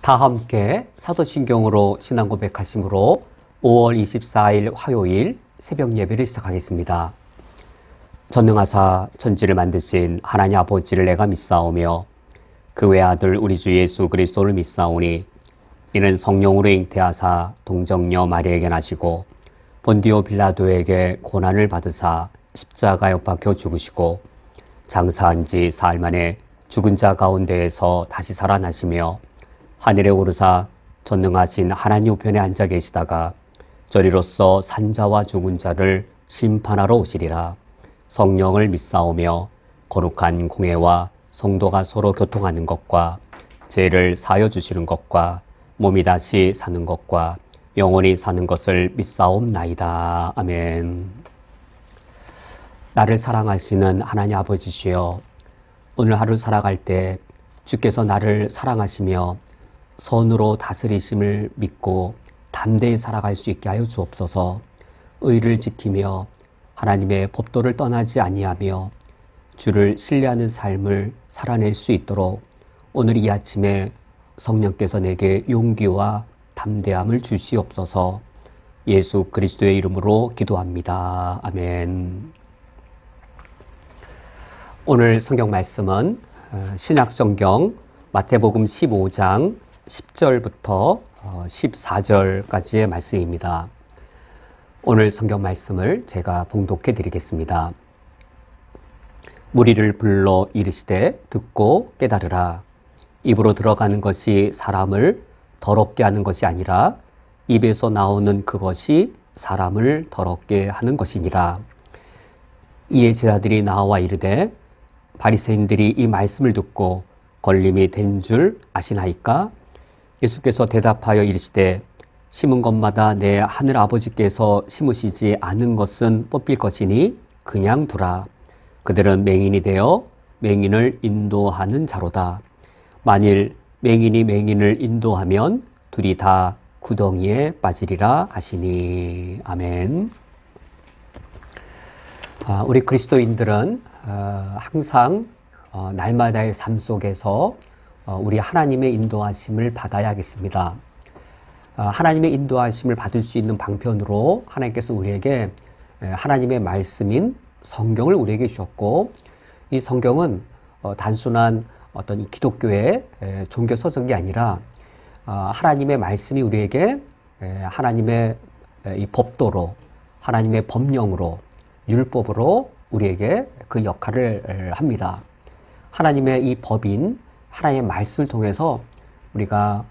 다 함께 사도신경으로 신앙 고백하심으로 5월 24일 화요일 새벽 예배를 시작하겠습니다. 전능하사 천지를 만드신 하나님 아버지를 내가 믿사오며 그 외아들 우리 주 예수 그리스도를 믿사오니 이는 성령으로 잉태하사 동정녀 마리아에게 나시고 본디오 빌라도에게 고난을 받으사 십자가에 못 박혀 죽으시고 장사한 지 사흘 만에 죽은 자 가운데에서 다시 살아나시며 하늘에 오르사 전능하신 하나님 우편에 앉아 계시다가 저리로서 산자와 죽은 자를 심판하러 오시리라. 성령을 믿사오며 거룩한 공회와 성도가 서로 교통하는 것과 죄를 사하여 주시는 것과 몸이 다시 사는 것과 영원히 사는 것을 믿사옵나이다. 아멘. 나를 사랑하시는 하나님 아버지시여, 오늘 하루 살아갈 때 주께서 나를 사랑하시며 선으로 다스리심을 믿고 담대히 살아갈 수 있게 하여 주옵소서. 의를 지키며 하나님의 법도를 떠나지 아니하며 주를 신뢰하는 삶을 살아낼 수 있도록 오늘 이 아침에 성령께서 내게 용기와 담대함을 주시옵소서. 예수 그리스도의 이름으로 기도합니다. 아멘. 오늘 성경 말씀은 신약성경 마태복음 15장 10절부터 14절까지의 말씀입니다. 오늘 성경 말씀을 제가 봉독해 드리겠습니다. 무리를 불러 이르시되 듣고 깨달으라. 입으로 들어가는 것이 사람을 더럽게 하는 것이 아니라 입에서 나오는 그것이 사람을 더럽게 하는 것이니라. 이에 제자들이 나와 이르되 바리새인들이 이 말씀을 듣고 걸림이 된 줄 아시나이까? 예수께서 대답하여 이르시되 심은 것마다 내 하늘 아버지께서 심으시지 않은 것은 뽑힐 것이니 그냥 두라. 그들은 맹인이 되어 맹인을 인도하는 자로다. 만일 맹인이 맹인을 인도하면 둘이 다 구덩이에 빠지리라 하시니. 아멘. 우리 그리스도인들은 항상 날마다의 삶 속에서 우리 하나님의 인도하심을 받아야겠습니다. 하나님의 인도하심을 받을 수 있는 방편으로 하나님께서 우리에게 하나님의 말씀인 성경을 우리에게 주셨고, 이 성경은 단순한 어떤 기독교의 종교 서적이 아니라 하나님의 말씀이 우리에게 하나님의 이 법도로, 하나님의 법령으로, 율법으로 우리에게 그 역할을 합니다. 하나님의 이 법인 하나님의 말씀을 통해서 우리가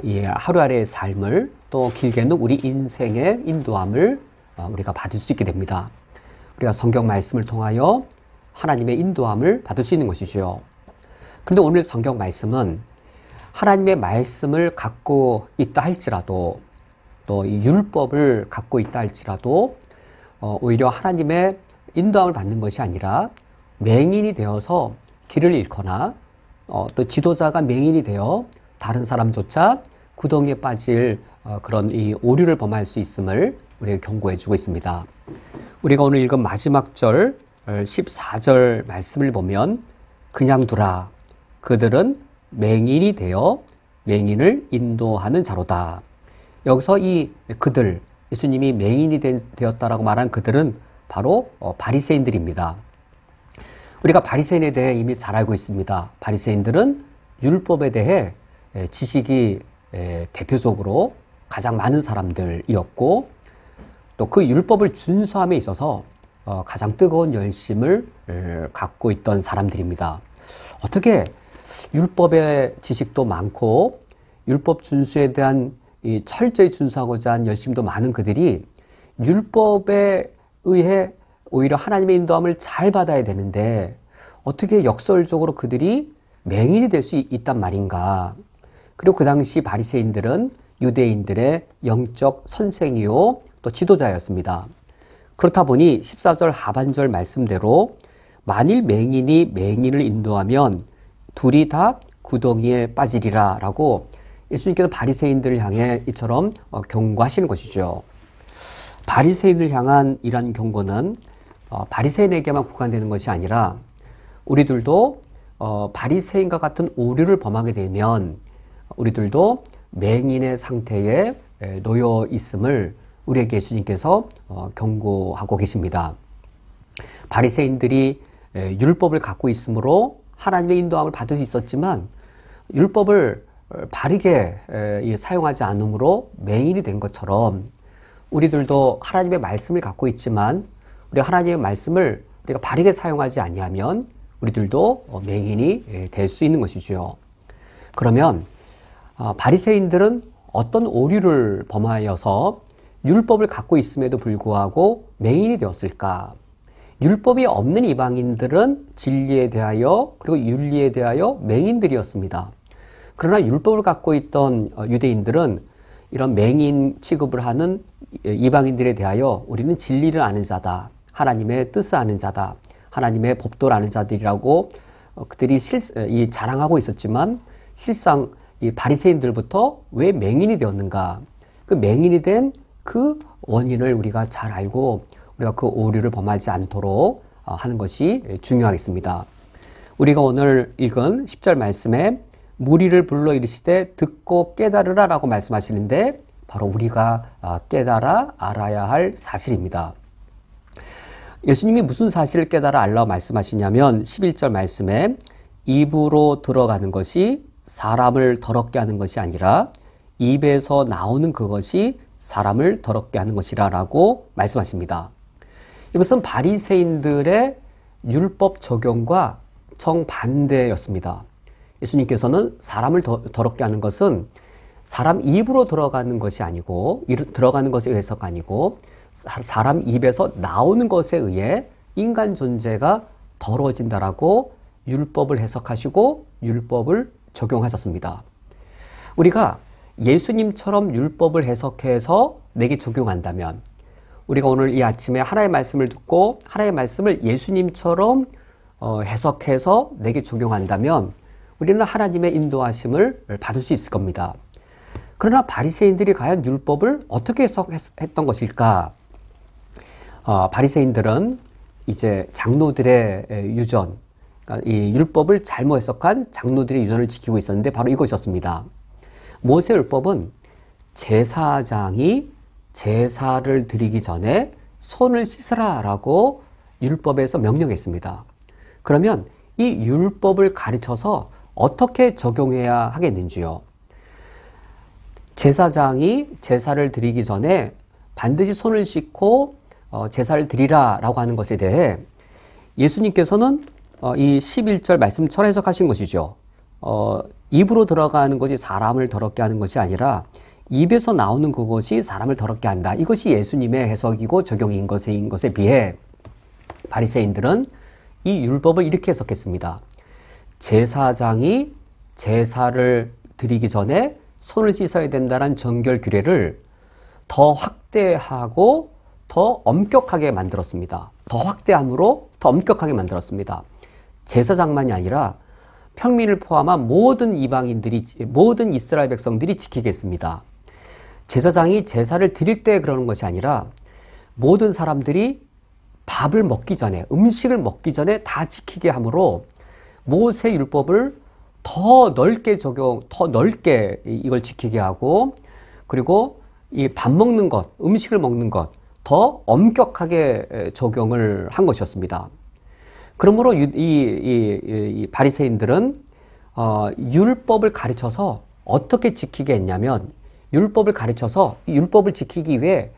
이 하루하루의 삶을, 또 길게는 우리 인생의 인도함을 우리가 받을 수 있게 됩니다. 우리가 성경 말씀을 통하여 하나님의 인도함을 받을 수 있는 것이죠. 그런데 오늘 성경 말씀은 하나님의 말씀을 갖고 있다 할지라도, 또 이 율법을 갖고 있다 할지라도 오히려 하나님의 인도함을 받는 것이 아니라 맹인이 되어서 길을 잃거나 또 지도자가 맹인이 되어 다른 사람조차 구덩이에 빠질 그런 이 오류를 범할 수 있음을 우리에게 경고해 주고 있습니다. 우리가 오늘 읽은 마지막 절 14절 말씀을 보면 그냥 두라. 그들은 맹인이 되어 맹인을 인도하는 자로다. 여기서 이 그들, 예수님이 맹인이 되었다라고 말한 그들은 바로 바리새인들입니다. 우리가 바리새인에 대해 이미 잘 알고 있습니다. 바리새인들은 율법에 대해 지식이 대표적으로 가장 많은 사람들이었고, 또 그 율법을 준수함에 있어서 가장 뜨거운 열심을 갖고 있던 사람들입니다. 어떻게 율법의 지식도 많고 율법 준수에 대한 이 철저히 준수하고자 한 열심도 많은 그들이 율법에 의해 오히려 하나님의 인도함을 잘 받아야 되는데 어떻게 역설적으로 그들이 맹인이 될 수 있단 말인가. 그리고 그 당시 바리새인들은 유대인들의 영적 선생이요 또 지도자였습니다. 그렇다 보니 14절 하반절 말씀대로 만일 맹인이 맹인을 인도하면 둘이 다 구덩이에 빠지리라 라고 예수님께서 바리새인들을 향해 이처럼 경고하시는 것이죠. 바리새인을 향한 이러한 경고는 바리새인에게만 국한되는 것이 아니라 우리들도 바리새인과 같은 오류를 범하게 되면 우리들도 맹인의 상태에 놓여 있음을 우리에게 예수님께서 경고하고 계십니다. 바리새인들이 율법을 갖고 있으므로 하나님의 인도함을 받을 수 있었지만 율법을 바르게 사용하지 않으므로 맹인이 된 것처럼 우리들도 하나님의 말씀을 갖고 있지만 우리 하나님의 말씀을 우리가 바르게 사용하지 아니하면 우리들도 맹인이 될 수 있는 것이죠. 그러면 바리새인들은 어떤 오류를 범하여서 율법을 갖고 있음에도 불구하고 맹인이 되었을까? 율법이 없는 이방인들은 진리에 대하여 그리고 윤리에 대하여 맹인들이었습니다. 그러나 율법을 갖고 있던 유대인들은 이런 맹인 취급을 하는 이방인들에 대하여 우리는 진리를 아는 자다, 하나님의 뜻을 아는 자다, 하나님의 법도를 아는 자들이라고 그들이 자랑하고 있었지만 실상 이 바리새인들부터 왜 맹인이 되었는가? 그 맹인이 된 그 원인을 우리가 잘 알고 우리가 그 오류를 범하지 않도록 하는 것이 중요하겠습니다. 우리가 오늘 읽은 10절 말씀에 무리를 불러 이르시되 듣고 깨달으라 라고 말씀하시는데 바로 우리가 깨달아 알아야 할 사실입니다. 예수님이 무슨 사실을 깨달아 알라고 말씀하시냐면 11절 말씀에 입으로 들어가는 것이 사람을 더럽게 하는 것이 아니라 입에서 나오는 그것이 사람을 더럽게 하는 것이라 라고 말씀하십니다. 이것은 바리새인들의 율법 적용과 정반대였습니다. 예수님께서는 사람을 더럽게 하는 것은 사람 입으로 들어가는 것이 아니고 들어가는 것에 의해서가 아니고 사람 입에서 나오는 것에 의해 인간 존재가 더러워진다라고 율법을 해석하시고 율법을 적용하셨습니다. 우리가 예수님처럼 율법을 해석해서 내게 적용한다면 우리가 오늘 이 아침에 하나님의 말씀을 듣고 하나님의 말씀을 예수님처럼 해석해서 내게 적용한다면 우리는 하나님의 인도하심을 받을 수 있을 겁니다. 그러나 바리새인들이 과연 율법을 어떻게 해석했던 것일까? 바리새인들은 이제 장로들의 유전, 그러니까 이 율법을 잘못 해석한 장로들의 유전을 지키고 있었는데 바로 이것이었습니다. 모세 율법은 제사장이 제사를 드리기 전에 손을 씻으라라고 율법에서 명령했습니다. 그러면 이 율법을 가르쳐서 어떻게 적용해야 하겠는지요? 제사장이 제사를 드리기 전에 반드시 손을 씻고 제사를 드리라라고 하는 것에 대해 예수님께서는 이 11절 말씀처럼 해석하신 것이죠. 입으로 들어가는 것이 사람을 더럽게 하는 것이 아니라 입에서 나오는 그것이 사람을 더럽게 한다. 이것이 예수님의 해석이고 적용인 것에 비해 바리새인들은 이 율법을 이렇게 해석했습니다. 제사장이 제사를 드리기 전에 손을 씻어야 된다는 정결 규례를 더 확대하고 더 엄격하게 만들었습니다. 더 확대함으로 더 엄격하게 만들었습니다. 제사장만이 아니라 평민을 포함한 모든 이방인들이, 모든 이스라엘 백성들이 지키겠습니다. 제사장이 제사를 드릴 때 그러는 것이 아니라 모든 사람들이 밥을 먹기 전에, 음식을 먹기 전에 다 지키게 하므로 모세 율법을 더 넓게 이걸 지키게 하고, 그리고 이 밥 먹는 것, 음식을 먹는 것, 더 엄격하게 적용을 한 것이었습니다. 그러므로 이 바리새인들은 율법을 가르쳐서 어떻게 지키게 했냐면 율법을 가르쳐서 이 율법을 지키기 위해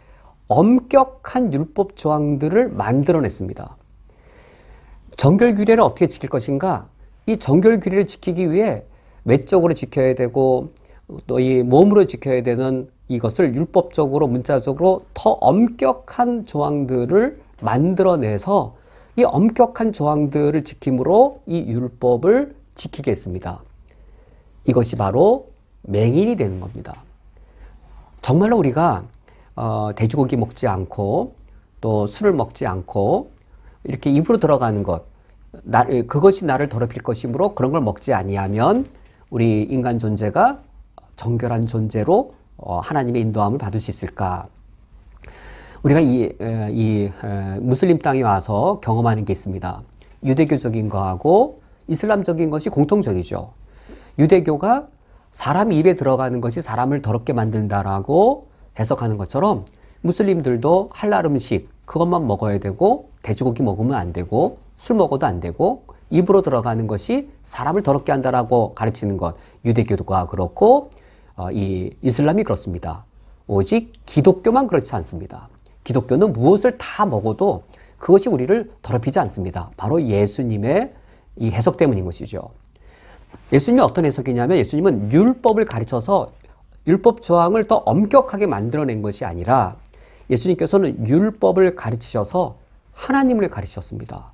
엄격한 율법 조항들을 만들어냈습니다. 정결규례를 어떻게 지킬 것인가? 이 정결규례를 지키기 위해 외적으로 지켜야 되고 또 이 몸으로 지켜야 되는 이것을 율법적으로 문자적으로 더 엄격한 조항들을 만들어내서 이 엄격한 조항들을 지킴으로 이 율법을 지키게 했습니다. 이것이 바로 맹인이 되는 겁니다. 정말로 우리가 돼지고기 먹지 않고 또 술을 먹지 않고 이렇게 입으로 들어가는 것, 그것이 나를 더럽힐 것이므로 그런 걸 먹지 아니하면 우리 인간 존재가 정결한 존재로 하나님의 인도함을 받을 수 있을까? 우리가 이 무슬림 땅에 와서 경험하는 게 있습니다. 유대교적인 거하고 이슬람적인 것이 공통적이죠. 유대교가 사람 입에 들어가는 것이 사람을 더럽게 만든다라고 해석하는 것처럼 무슬림들도 할랄 음식 그것만 먹어야 되고 돼지고기 먹으면 안 되고 술 먹어도 안 되고 입으로 들어가는 것이 사람을 더럽게 한다라고 가르치는 것, 유대교가 그렇고 이 이슬람이 그렇습니다. 오직 기독교만 그렇지 않습니다. 기독교는 무엇을 다 먹어도 그것이 우리를 더럽히지 않습니다. 바로 예수님의 이 해석 때문인 것이죠. 예수님이 어떤 해석이냐면 예수님은 율법을 가르쳐서 율법 조항을 더 엄격하게 만들어낸 것이 아니라 예수님께서는 율법을 가르치셔서 하나님을 가르치셨습니다.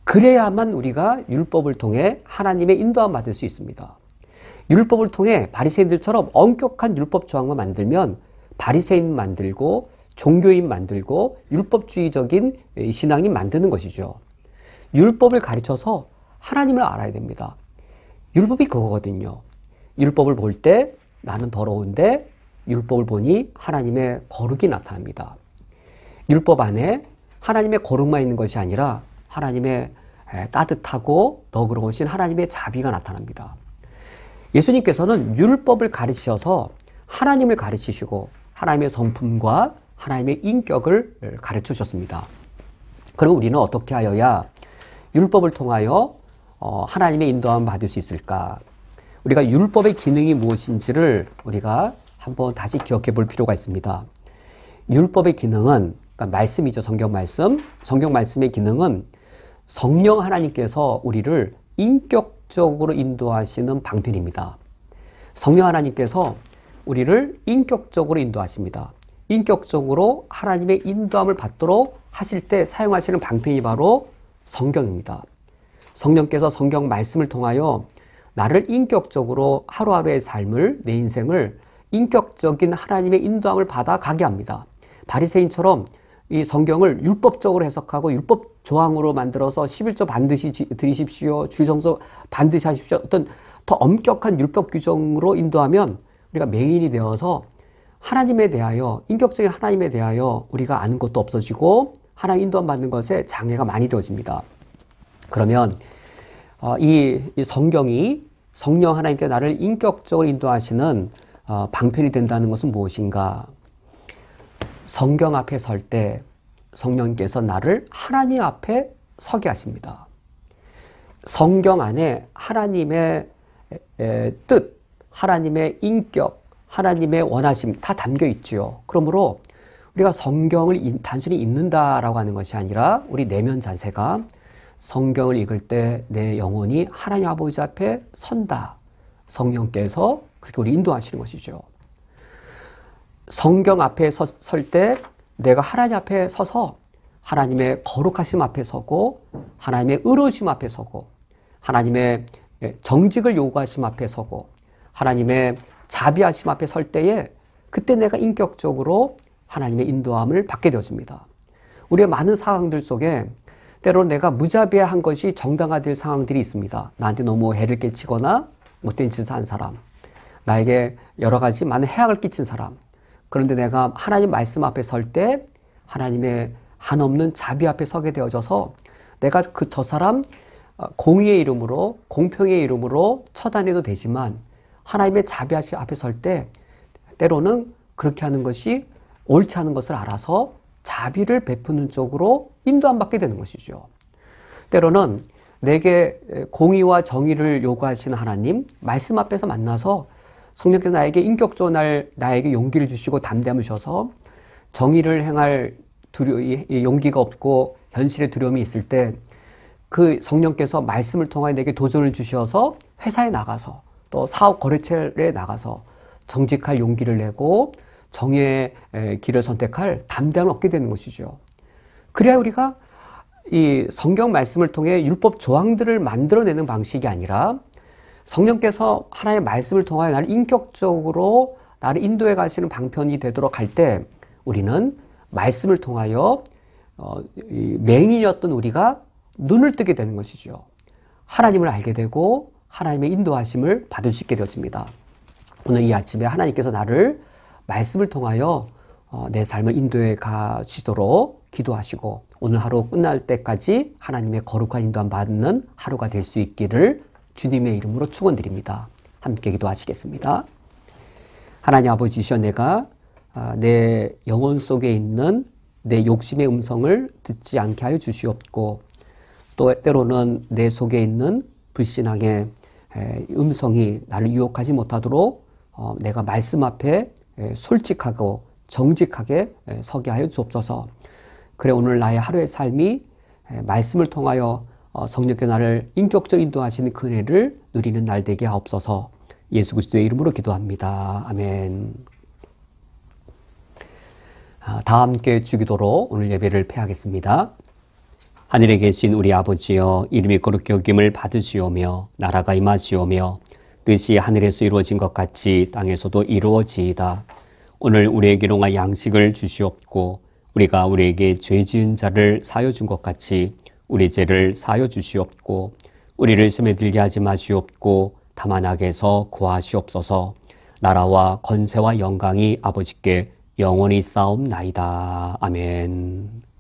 그래야만 우리가 율법을 통해 하나님의 인도함을 받을 수 있습니다. 율법을 통해 바리새인들처럼 엄격한 율법 조항만 만들면 바리새인 만들고 종교인 만들고 율법주의적인 신앙이 만드는 것이죠. 율법을 가르쳐서 하나님을 알아야 됩니다. 율법이 그거거든요. 율법을 볼 때 나는 더러운데 율법을 보니 하나님의 거룩이 나타납니다. 율법 안에 하나님의 거룩만 있는 것이 아니라 하나님의 따뜻하고 너그러우신 하나님의 자비가 나타납니다. 예수님께서는 율법을 가르치셔서 하나님을 가르치시고 하나님의 성품과 하나님의 인격을 가르쳐 주셨습니다. 그럼 우리는 어떻게 하여야 율법을 통하여 하나님의 인도함을 받을 수 있을까? 우리가 율법의 기능이 무엇인지를 우리가 한번 다시 기억해 볼 필요가 있습니다. 율법의 기능은 그러니까 말씀이죠. 성경 말씀. 성경 말씀의 기능은 성령 하나님께서 우리를 인격적으로 인도하시는 방편입니다. 성령 하나님께서 우리를 인격적으로 인도하십니다. 인격적으로 하나님의 인도함을 받도록 하실 때 사용하시는 방편이 바로 성경입니다. 성령께서 성경 말씀을 통하여 나를 인격적으로 하루하루의 삶을, 내 인생을 인격적인 하나님의 인도함을 받아 가게 합니다. 바리새인처럼 이 성경을 율법적으로 해석하고 율법 조항으로 만들어서 11조 반드시 드리십시오. 주일성서 반드시 하십시오. 어떤 더 엄격한 율법 규정으로 인도하면 우리가 맹인이 되어서 하나님에 대하여, 인격적인 하나님에 대하여 우리가 아는 것도 없어지고 하나님 인도함 받는 것에 장애가 많이 되어집니다. 그러면 이 성경이 성령 하나님께 나를 인격적으로 인도하시는 방편이 된다는 것은 무엇인가? 성경 앞에 설 때 성령께서 나를 하나님 앞에 서게 하십니다. 성경 안에 하나님의 뜻, 하나님의 인격, 하나님의 원하심 다 담겨 있지요. 그러므로 우리가 성경을 단순히 읽는다라고 하는 것이 아니라 우리 내면 자세가 성경을 읽을 때 내 영혼이 하나님 아버지 앞에 선다. 성령께서 그렇게 우리 인도하시는 것이죠. 성경 앞에 설 때 내가 하나님 앞에 서서 하나님의 거룩하심 앞에 서고 하나님의 의로우심 앞에 서고 하나님의 정직을 요구하심 앞에 서고 하나님의 자비하심 앞에 설 때에 그때 내가 인격적으로 하나님의 인도함을 받게 되었습니다. 우리의 많은 상황들 속에 때로는 내가 무자비한 것이 정당화될 상황들이 있습니다. 나한테 너무 해를 끼치거나 못된 짓을 한 사람, 나에게 여러 가지 많은 해악을 끼친 사람. 그런데 내가 하나님 말씀 앞에 설 때 하나님의 한없는 자비 앞에 서게 되어져서 내가 저 사람 공의의 이름으로 공평의 이름으로 처단해도 되지만 하나님의 자비하심 앞에 설 때 때로는 그렇게 하는 것이 옳지 않은 것을 알아서 자비를 베푸는 쪽으로 인도함 받게 되는 것이죠. 때로는 내게 공의와 정의를 요구하시는 하나님 말씀 앞에서 만나서 성령께서 나에게 인격적으로 나에게 용기를 주시고 담대함을 주셔서 정의를 행할 용기가 없고 현실의 두려움이 있을 때 그 성령께서 말씀을 통하여 내게 도전을 주셔서 회사에 나가서 또 사업 거래처에 나가서 정직할 용기를 내고 정의의 길을 선택할 담대함을 얻게 되는 것이죠. 그래야 우리가 이 성경 말씀을 통해 율법 조항들을 만들어내는 방식이 아니라 성령께서 하나님의 말씀을 통하여 나를 인격적으로 나를 인도해 가시는 방편이 되도록 할 때 우리는 말씀을 통하여 맹인이었던 우리가 눈을 뜨게 되는 것이죠. 하나님을 알게 되고 하나님의 인도하심을 받을 수 있게 되었습니다. 오늘 이 아침에 하나님께서 나를 말씀을 통하여 내 삶을 인도해 가시도록 기도하시고 오늘 하루 끝날 때까지 하나님의 거룩한 인도함 받는 하루가 될 수 있기를 주님의 이름으로 축원드립니다. 함께 기도하시겠습니다. 하나님 아버지시여, 내가 내 영혼 속에 있는 내 욕심의 음성을 듣지 않게 하여 주시옵고, 또 때로는 내 속에 있는 불신앙의 음성이 나를 유혹하지 못하도록 내가 말씀 앞에 솔직하고 정직하게 서게 하여 주옵소서. 그래, 오늘 나의 하루의 삶이 말씀을 통하여 성령께 나를 인격적으로 인도하시는 그 은혜를 누리는 날 되게 하옵소서. 예수 그리스도의 이름으로 기도합니다. 아멘. 다 함께 주기도로 오늘 예배를 폐하겠습니다. 하늘에 계신 우리 아버지여, 이름이 거룩히 여김을 받으시오며 나라가 임하시오며 뜻이 하늘에서 이루어진 것 같이 땅에서도 이루어지이다. 오늘 우리에게 일용할 양식을 주시옵고, 우리가 우리에게 죄 지은 자를 사하여 준 것 같이 우리 죄를 사하여 주시옵고, 우리를 시험에 들게 하지 마시옵고 다만 악에서 구하시옵소서. 나라와 권세와 영광이 아버지께 영원히 쌓옵나이다. 아멘.